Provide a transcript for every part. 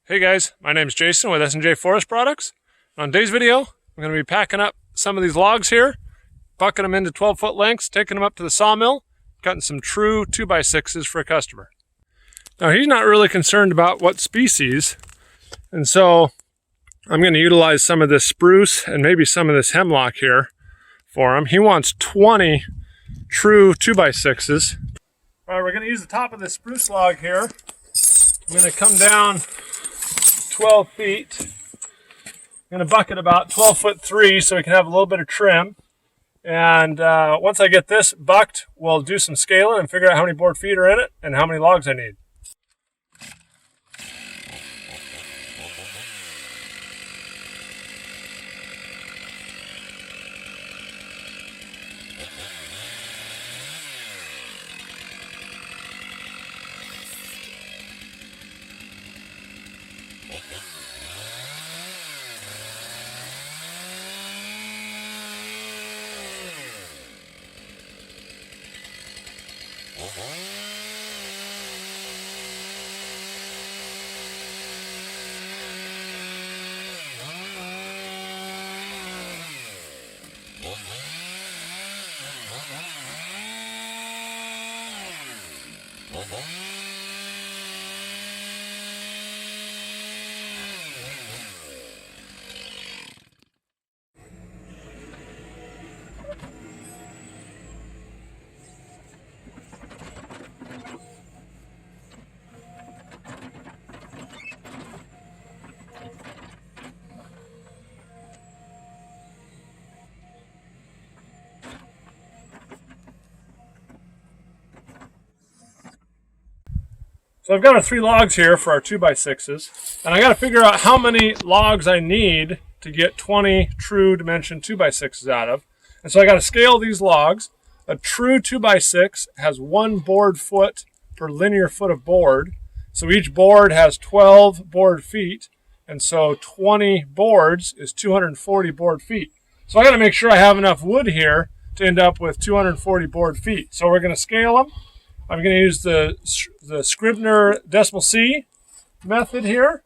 Hey guys, my name is Jason with S&J Forest Products. On today's video, I'm going to be packing up some of these logs here, bucking them into 12-foot lengths, taking them up to the sawmill, cutting some true 2x6s for a customer. Now he's not really concerned about what species, and so I'm going to utilize some of this spruce and maybe some of this hemlock here for him. He wants 20 true 2x6s. All right, we're going to use the top of this spruce log here. I'm going to come down 12 feet. I'm going to bucket about 12'3" so we can have a little bit of trim. And once I get this bucked, we'll do some scaling and figure out how many board feet are in it and how many logs I need. So I've got our 3 logs here for our 2x6s, and I got to figure out how many logs I need to get 20 true dimension 2x6s out of. And so I got to scale these logs. A true 2x6 has 1 board foot per linear foot of board. So each board has 12 board feet, and so 20 boards is 240 board feet. So I got to make sure I have enough wood here to end up with 240 board feet. So we're going to scale them. I'm going to use the Scribner decimal C method here.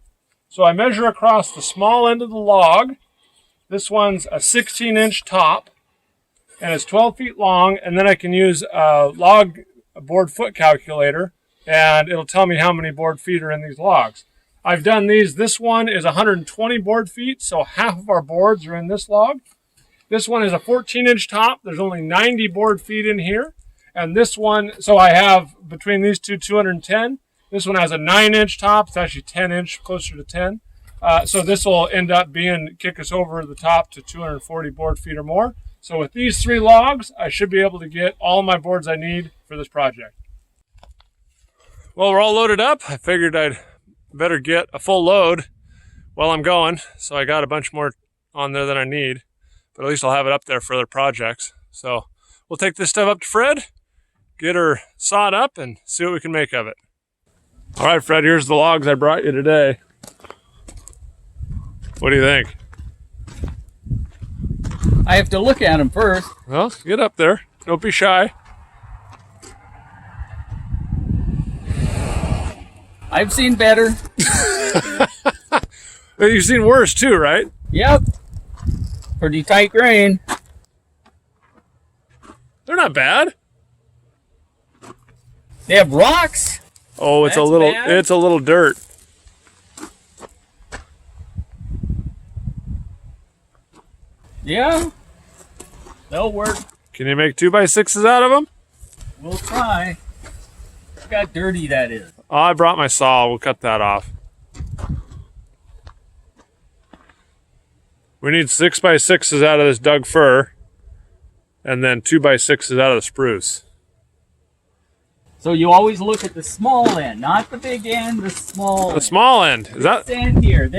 So I measure across the small end of the log. This one's a 16-inch top, and it's 12 feet long, and then I can use a board foot calculator, and it'll tell me how many board feet are in these logs. I've done these. This one is 120 board feet, so half of our boards are in this log. This one is a 14-inch top. There's only 90 board feet in here. And this one, so I have between these two 210. This one has a 9-inch top. It's actually 10-inch, closer to 10. So this will end up kick us over the top to 240 board feet or more. So with these 3 logs, I should be able to get all my boards I need for this project. Well, we're all loaded up. I figured I'd better get a full load while I'm going. So I got a bunch more on there than I need, but at least I'll have it up there for other projects. So we'll take this stuff up to Fred, get her sawed up, and see what we can make of it. All right, Fred, here's the logs I brought you today. What do you think? I have to look at them first. Well, get up there. Don't be shy. I've seen better. You've seen worse too, right? Yep. Pretty tight grain. They're not bad. They have rocks. Oh, it's That's a little bad. It's a little dirt. Yeah. They'll work. Can you make 2x6s out of them? We'll try. Look how dirty that is. Oh, I brought my saw. We'll cut that off. We need 6x6s out of this Doug fir, and then 2x6s out of the spruce. So you always look at the small end, not the big end, the small end. The small end. Is that? This end here,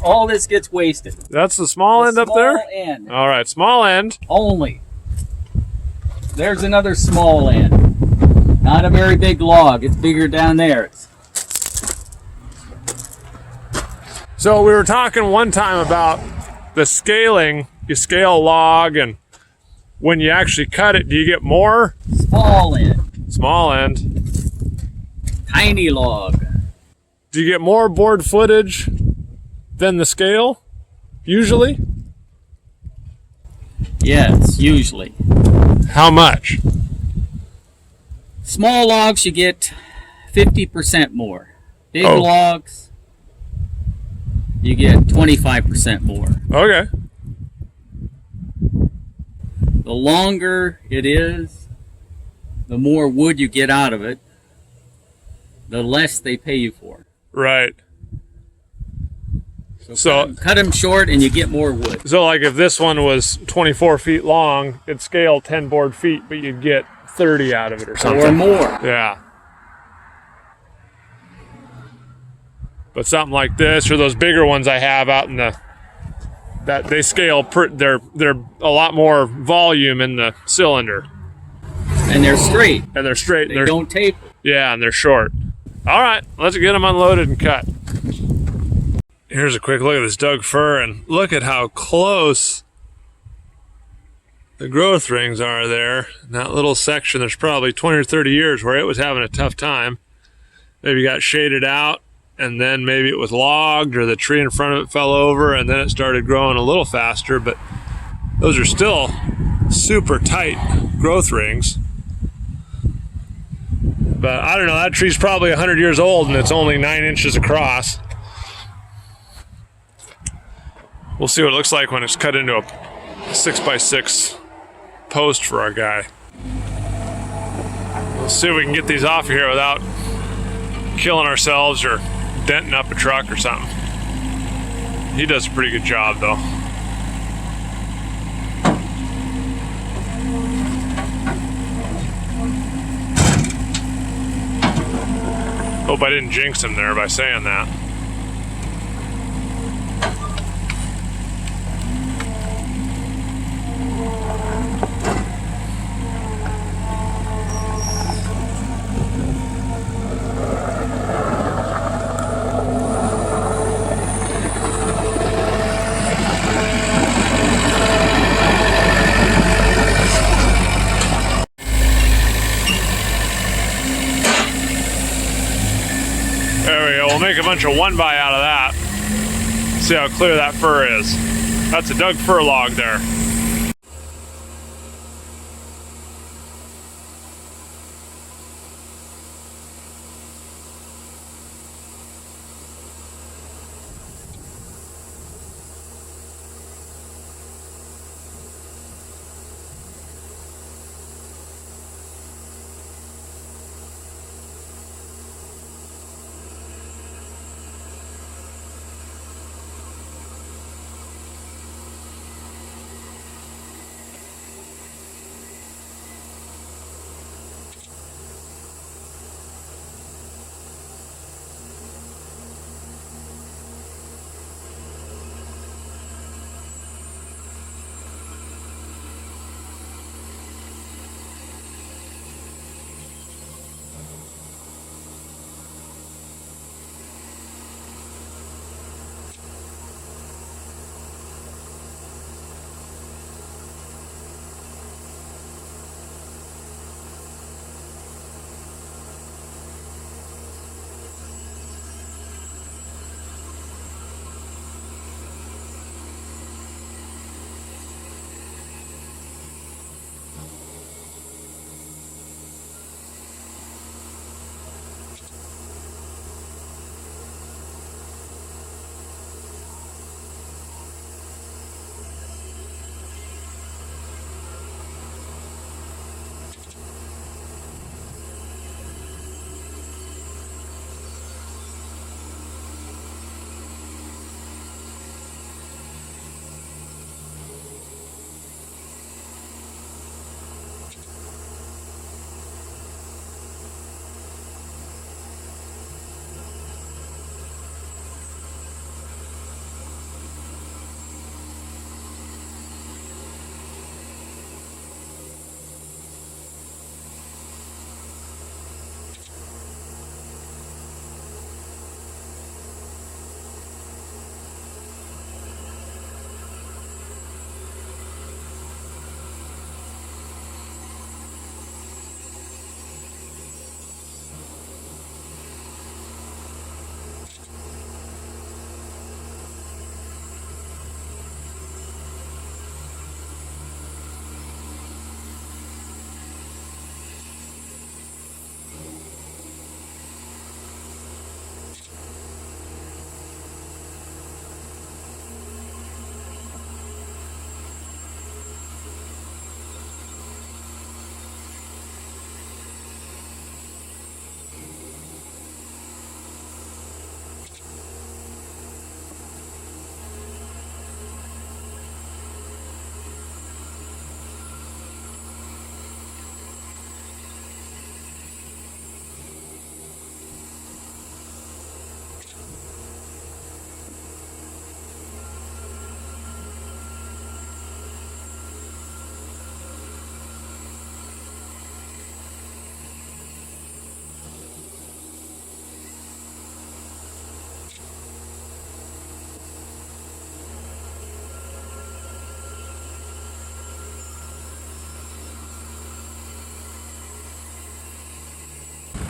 all this gets wasted. That's the small end up there? Small end. All right, small end. Only. There's another small end. Not a very big log. It's bigger down there. So we were talking one time about the scaling. You scale a log, and when you actually cut it, do you get more? Small end. Small end. Tiny log. Do you get more board footage than the scale, usually? Yes, usually. How much? Small logs you get 50% more. Big Oh. logs you get 25% more. Okay. The longer it is, the more wood you get out of it, the less they pay you for. Right. So cut them short and you get more wood. So like if this one was 24 feet long, it'd scale 10 board feet, but you'd get 30 out of it or something. Or more. Yeah. But something like this, or those bigger ones I have out in that they scale, they're a lot more volume in the cylinder. And they're straight. And they're straight. They don't taper. Yeah, and they're short. All right, let's get them unloaded and cut. Here's a quick look at this Doug fir, and look at how close the growth rings are there. In that little section, there's probably 20 or 30 years where it was having a tough time. Maybe got shaded out, and then maybe it was logged, or the tree in front of it fell over, and then it started growing a little faster, but those are still super tight growth rings. But I don't know, that tree's probably 100 years old and it's only 9 inches across. We'll see what it looks like when it's cut into a 6x6 post for our guy. We'll see if we can get these off of here without killing ourselves or denting up a truck or something. He does a pretty good job though. Hope I didn't jinx him there by saying that. There we go. We'll make a bunch of 1x out of that. See how clear that fir is. That's a Doug fir log there.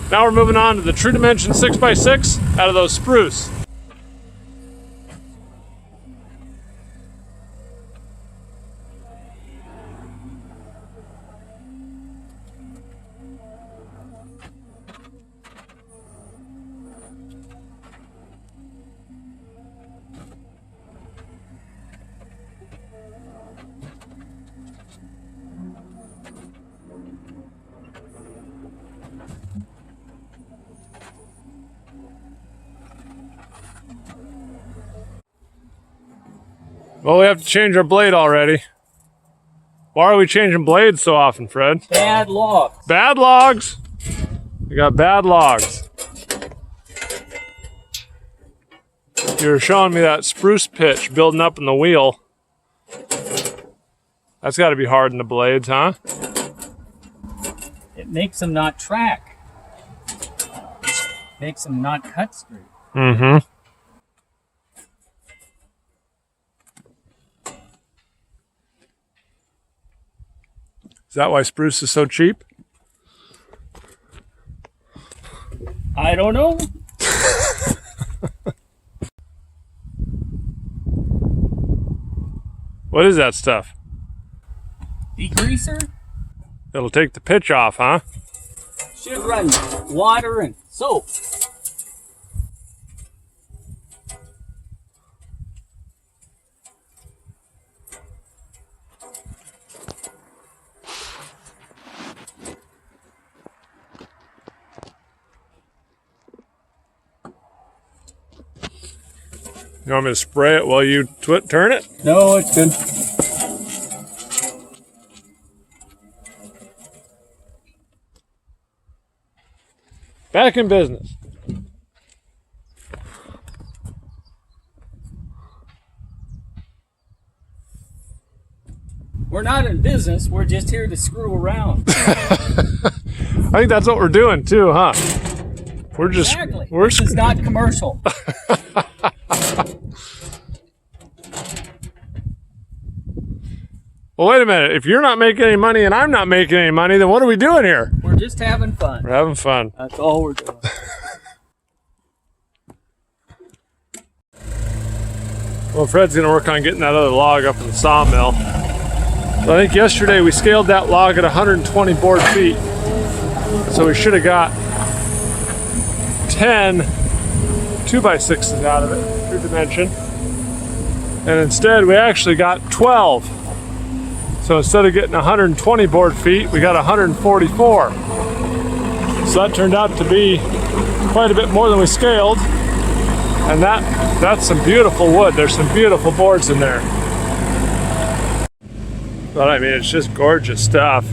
Now we're moving on to the True Dimension 6x6 out of those spruce. Well, we have to change our blade already. Why are we changing blades so often, Fred? Bad logs. Bad logs? We got bad logs. You were showing me that spruce pitch building up in the wheel. That's got to be hard in the blades, huh? It makes them not track. Makes them not cut straight. Mm-hmm. Is that why spruce is so cheap? I don't know. What is that stuff? Degreaser? It'll take the pitch off, huh? Should run water and soap. You want me to spray it while you turn it? No, it's good. Back in business. We're not in business, we're just here to screw around. I think that's what we're doing too, huh? We're just Exactly. This is not commercial. Well, wait a minute. If you're not making any money and I'm not making any money, then what are we doing here? We're just having fun. We're having fun. That's all we're doing. Well, Fred's going to work on getting that other log up in the sawmill. So I think yesterday we scaled that log at 120 board feet. So we should have got 10 2x6s out of it, True Dimension. And instead we actually got 12. So instead of getting 120 board feet, we got 144. So that turned out to be quite a bit more than we scaled. And that's some beautiful wood. There's some beautiful boards in there. But I mean, it's just gorgeous stuff.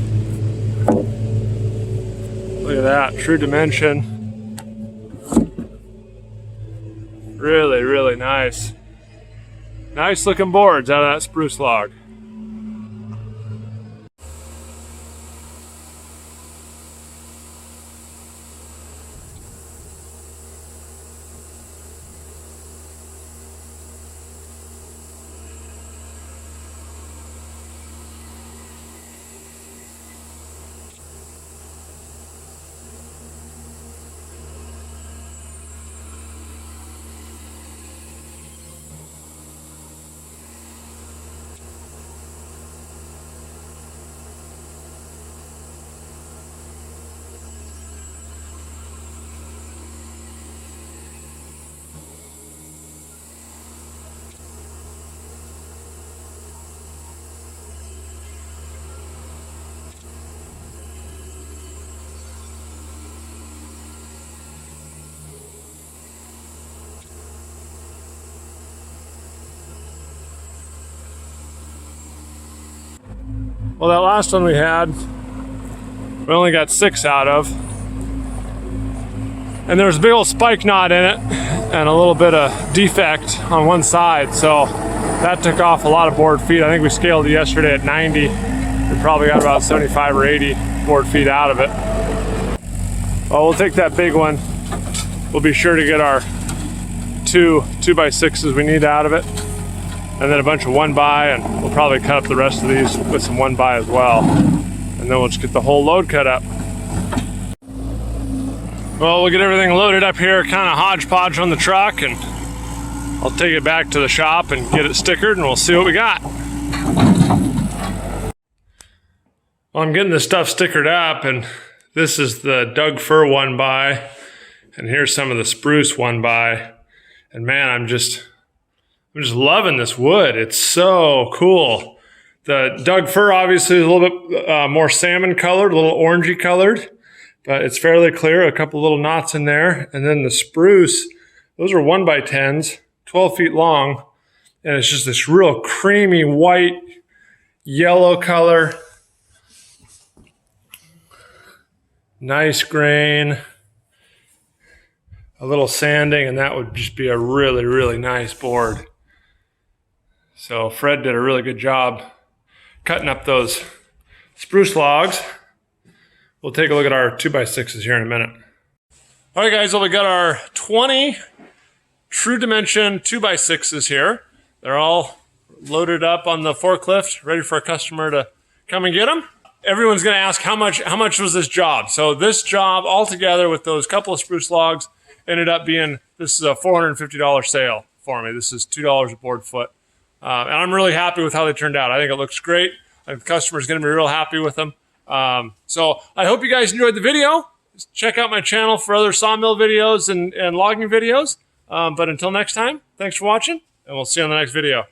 Look at that, True Dimension. Really, really nice. Nice looking boards out of that spruce log. Well, that last one we had, we only got 6 out of. And there was a big old spike knot in it and a little bit of defect on one side. So that took off a lot of board feet. I think we scaled it yesterday at 90. We probably got about 75 or 80 board feet out of it. Well, we'll take that big one. We'll be sure to get our 2x6s we need out of it. And then a bunch of 1x, and we'll probably cut up the rest of these with some 1x as well. And then we'll just get the whole load cut up. Well, we'll get everything loaded up here, kind of hodgepodge on the truck, and I'll take it back to the shop and get it stickered, and we'll see what we got. Well, I'm getting this stuff stickered up, and this is the Doug Fir 1x, and here's some of the spruce 1x. And man, I'm just loving this wood. It's so cool. The Doug Fir obviously is a little bit more salmon colored, a little orangey colored, but it's fairly clear. A couple little knots in there. And then the spruce, those are 1x10s, 12 feet long. And it's just this real creamy white, yellow color. Nice grain. A little sanding, and that would just be a really, really nice board. So Fred did a really good job cutting up those spruce logs. We'll take a look at our 2x6s here in a minute. All right, guys, well, we got our 20 true dimension 2x6s here. They're all loaded up on the forklift, ready for a customer to come and get them. Everyone's gonna ask how much was this job? So this job altogether with those couple of spruce logs ended up being, this is a $450 sale for me. This is $2 a board foot. And I'm really happy with how they turned out. I think it looks great. I think the customer's going to be real happy with them. So I hope you guys enjoyed the video. Check out my channel for other sawmill videos and logging videos. But until next time, thanks for watching, and we'll see you on the next video.